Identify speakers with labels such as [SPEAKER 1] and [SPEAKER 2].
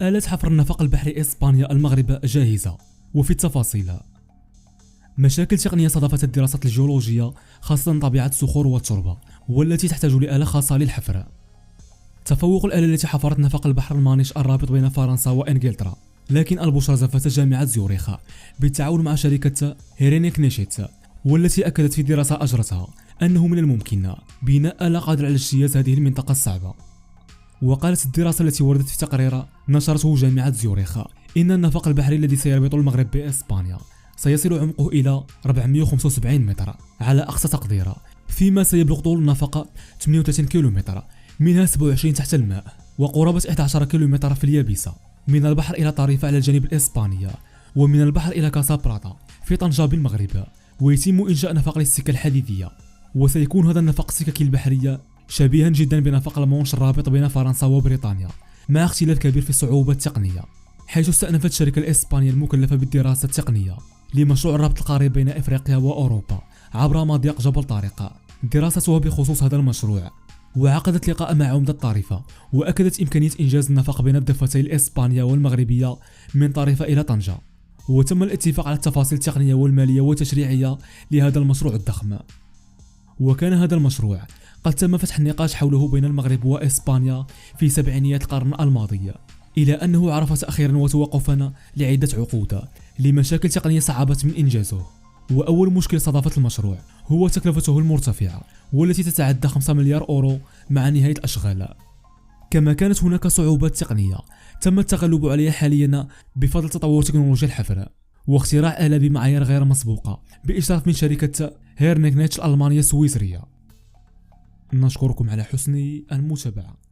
[SPEAKER 1] آلة حفر النفق البحري إسبانيا المغرب جاهزة، وفي التفاصيل مشاكل تقنية صادفت الدراسات الجيولوجية، خاصة طبيعة الصخور والتربة، والتي تحتاج لآلة خاصة للحفر. تفوق الآلة التي حفرت نفق البحر المانيش الرابط بين فرنسا وإنجلترا، لكن البشرى زفت جامعة زيورخ بالتعاون مع شركة هيرينيك نيشيت، والتي أكدت في دراسة أجرتها أنه من الممكن بناء آلة قادرة على اجتياز هذه المنطقة الصعبة. وقالت الدراسة التي وردت في تقرير نشرته جامعة زيورخ إن النفق البحري الذي سيربط المغرب بإسبانيا سيصل عمقه إلى 475 متر على أقصى تقدير، فيما سيبلغ طول النفق 38 كيلومتر، منها 27 تحت الماء وقرابة 11 كيلومتر في اليابسة، من البحر إلى طريفة على الجانب الإسباني، ومن البحر إلى كاسابلاتا في طنجة بالمغرب. ويتم إنشاء نفق للسكة الحديدية، وسيكون هذا النفق السككي البحرية شبيها جدا بنفق المونش الرابط بين فرنسا وبريطانيا، مع اختلاف كبير في الصعوبة التقنية، حيث استأنفت الشركة الإسبانية المكلفة بالدراسة التقنية لمشروع الربط القريب بين إفريقيا وأوروبا عبر مضيق جبل طارق دراستها بخصوص هذا المشروع، وعقدت لقاء مع عمدة طريفة، وأكدت إمكانية إنجاز النفق بين الضفتين الإسبانية والمغربية من طريفة إلى طنجة. وتم الاتفاق على التفاصيل التقنية والمالية والتشريعية لهذا المشروع الضخم. وكان هذا المشروع قد تم فتح النقاش حوله بين المغرب وإسبانيا في سبعينيات القرن الماضي، إلى أنه عرف تأخيرا وتوقفا لعدة عقود لمشاكل تقنية صعبت من إنجازه. وأول مشكلة صادفت المشروع هو تكلفته المرتفعة، والتي تتعدى 5 مليار أورو مع نهاية الأشغال. كما كانت هناك صعوبات تقنية تم التغلب عليها حاليا بفضل تطور تكنولوجيا الحفر واختراع آلة بمعايير غير مسبوقة بإشراف من شركة هيرنيك نيتش الألمانية السويسرية. نشكركم على حسن المتابعة.